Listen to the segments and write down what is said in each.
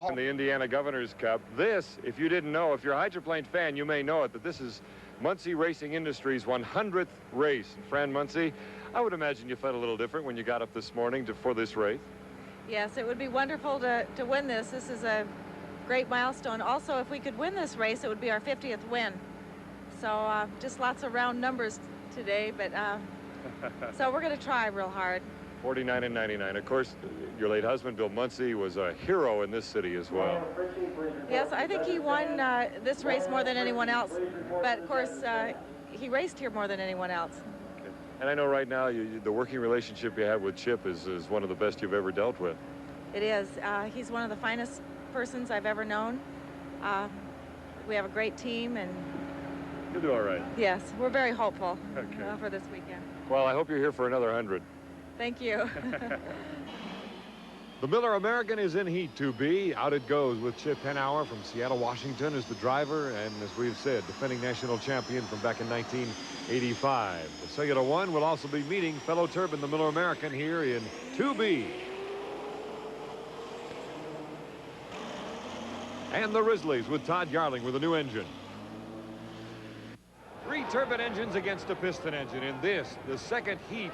In the Indiana Governor's Cup. This, if you didn't know, if you're a hydroplane fan, you may know it, that this is Muncie Racing Industries' 100th race. Fran Muncie, I would imagine you felt a little different when you got up this morning for this race. Yes, it would be wonderful to win this. This is a great milestone. Also, if we could win this race, it would be our 50th win. So just lots of round numbers today, but so we're going to try real hard. 49 and 99. Of course, your late husband, Bill Muncie, was a hero in this city as well. Yes, I think he won this race more than anyone else. But, of course, he raced here more than anyone else. Okay. And I know right now the working relationship you have with Chip is one of the best you've ever dealt with. It is. He's one of the finest persons I've ever known. We have a great team, and you'll do all right. Yes, we're very hopeful okay. For this weekend. Well, I hope you're here for another 100. Thank you. The Miller American is in Heat 2B. Out it goes with Chip Henauer from Seattle, Washington as the driver, and as we've said, defending national champion from back in 1985. The Cellular One will also be meeting fellow Turbine, the Miller American, here in 2B. And the Rizzlies with Todd Yarling with a new engine. 3 turbine engines against a piston engine in this, the second heat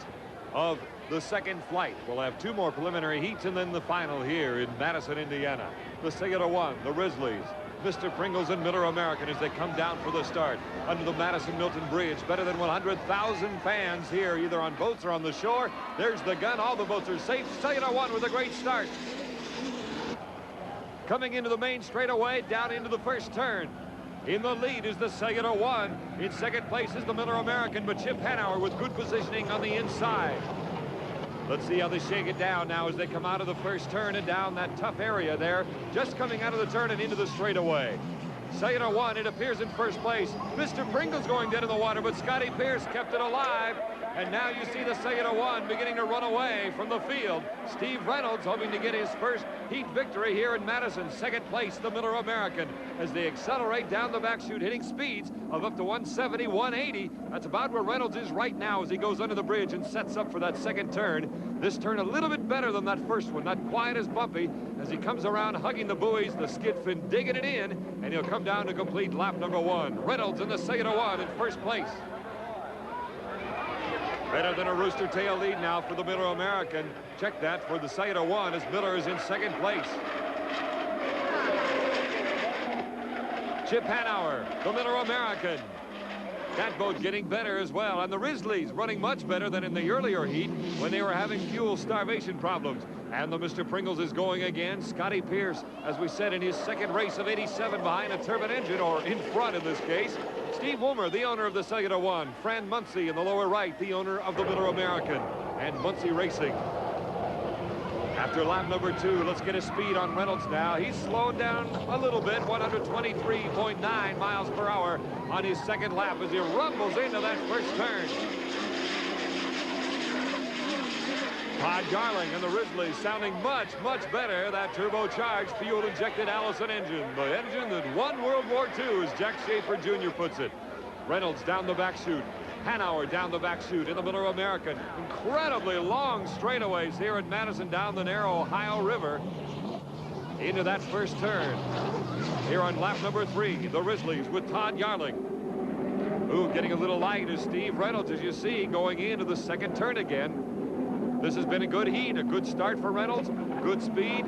of the second flight. We'll have 2 more preliminary heats and then the final here in Madison, Indiana. The Cellular One, the Rizzlies, Mr. Pringles and Miller American as they come down for the start under the Madison Milton Bridge. Better than 100,000 fans here, either on boats or on the shore. There's the gun. All the boats are safe. Cellular One with a great start. Coming into the main straightaway, down into the first turn. In the lead is the Cellular One. In second place is the Miller American, but Chip Henauer with good positioning on the inside. Let's see how they shake it down now as they come out of the first turn and down that tough area there. Just coming out of the turn and into the straightaway. Cellular One, it appears in first place. Mr. Pringle's going dead in the water, but Scotty Pierce kept it alive. And now you see the Cellular One beginning to run away from the field. Steve Reynolds hoping to get his first heat victory here in Madison. Second place, the Miller American, as they accelerate down the back chute, hitting speeds of up to 170, 180. That's about where Reynolds is right now as he goes under the bridge and sets up for that second turn. This turn a little bit better than that first one, not quite as bumpy as he comes around hugging the buoys, the skid fin digging it in, and he'll come down to complete lap number 1. Reynolds in the Cellular One in first place. Better than a rooster tail lead now for the Miller American. Check that for the Cellular One as Miller is in second place. Chip Henauer, the Miller American. That boat getting better as well, and the Rizzlies running much better than in the earlier heat when they were having fuel starvation problems. And the Mr. Pringles is going again. Scotty Pierce, as we said, in his second race of 87 behind a turbine engine, or in front in this case. Steve Woomer, the owner of the Cellular One. Fran Muncie in the lower right, the owner of the Miller American. And Muncie Racing. After lap number 2, let's get a speed on Reynolds now. He's slowed down a little bit, 123.9 miles per hour on his second lap as he rumbles into that first turn. Todd Yarling and the Rizzlies sounding much, much better. That turbocharged, fuel-injected Allison engine. The engine that won World War II, as Jack Schaefer Jr. puts it. Reynolds down the back chute. Henauer down the back chute in the Miller American. Incredibly long straightaways here at Madison down the narrow Ohio River. Into that first turn. Here on lap number 3, the Rizzlies with Todd Yarling. Ooh, getting a little light is Steve Reynolds, as you see, going into the second turn again. This has been a good heat, a good start for Reynolds, good speed,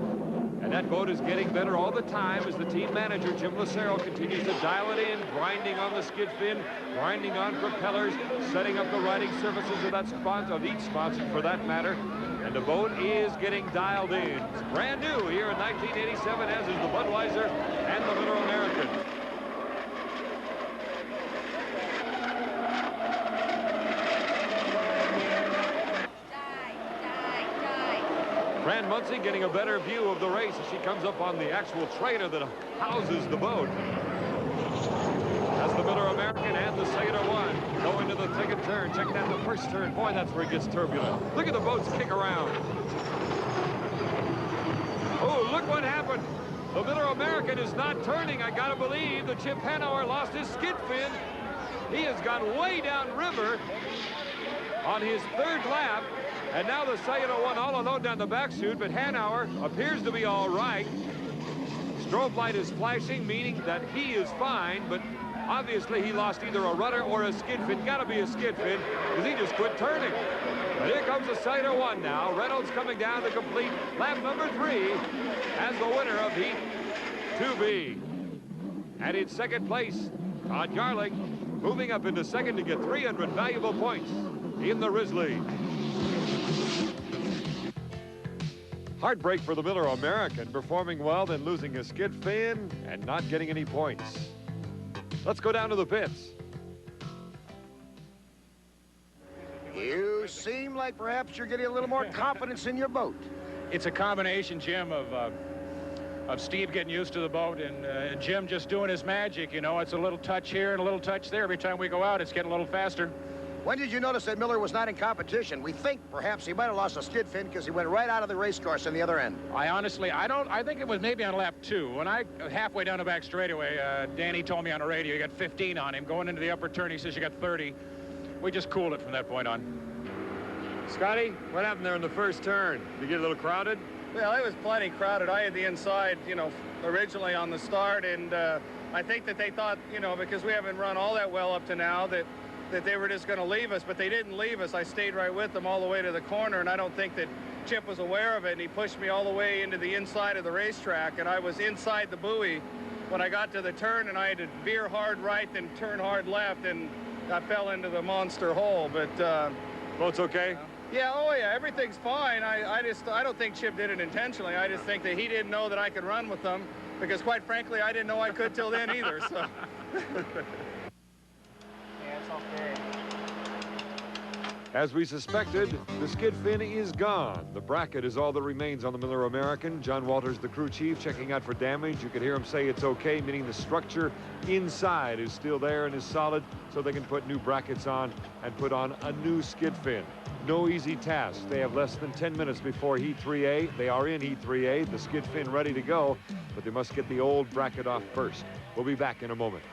and that boat is getting better all the time as the team manager, Jim Lucero, continues to dial it in, grinding on the skid fin, grinding on propellers, setting up the riding surfaces of that of each sponsor for that matter, and the boat is getting dialed in. It's brand new here in 1987, as is the Budweiser and the Miller American. Fran Muncie getting a better view of the race as she comes up on the actual trailer that houses the boat. As the Miller American and the Cellular One go into the second turn. Check out the first turn. Boy, that's where it gets turbulent. Look at the boats kick around. Oh, look what happened. The Miller American is not turning. I gotta believe that Chip Henauer lost his skid fin. He has gone way down river on his third lap. And now the Cellular One all alone down the back chute, but Henauer appears to be all right. strobe light is flashing, meaning that he is fine, but obviously he lost either a rudder or a skid fin. Got to be a skid fin, because he just quit turning. And here comes the sight of one now. Reynolds coming down to complete lap number 3 as the winner of Heat 2B. And in second place, Todd Garling moving up into second to get 300 valuable points in the Risley. Heartbreak for the Miller American, performing well, then losing a skid fin and not getting any points. Let's go down to the pits. You seem like perhaps you're getting a little more confidence in your boat. It's a combination, Jim, of Steve getting used to the boat and Jim just doing his magic. You know, it's a little touch here and a little touch there. Every time we go out, it's getting a little faster. When did you notice that Miller was not in competition? We think perhaps he might have lost a skid fin because he went right out of the race course on the other end. I think it was maybe on lap 2. When I halfway down the back straightaway, Danny told me on the radio, you got 15 on him. Going into the upper turn, he says you got 30. We just cooled it from that point on. Scotty, what happened there in the first turn? Did you get a little crowded? Well, it was plenty crowded. I had the inside, you know, originally on the start, and I think that they thought, you know, because we haven't run all that well up to now, that they were just going to leave us, but they didn't leave us. I stayed right with them all the way to the corner, and I don't think that Chip was aware of it, and he pushed me all the way into the inside of the racetrack, and I was inside the buoy when I got to the turn, and I had to veer hard right, then turn hard left, and I fell into the monster hole. But boat's okay? Yeah, oh yeah, everything's fine. I don't think Chip did it intentionally. I just think that he didn't know that I could run with them, because quite frankly, I didn't know I could till then either. So. As we suspected, the skid fin is gone. The bracket is all that remains on the Miller American. John Walters, the crew chief, checking out for damage. You could hear him say it's okay, meaning the structure inside is still there and is solid, so they can put new brackets on and put on a new skid fin. No easy task. They have less than 10 minutes before Heat 3A. They are in Heat 3A, the skid fin ready to go, but they must get the old bracket off first. We'll be back in a moment.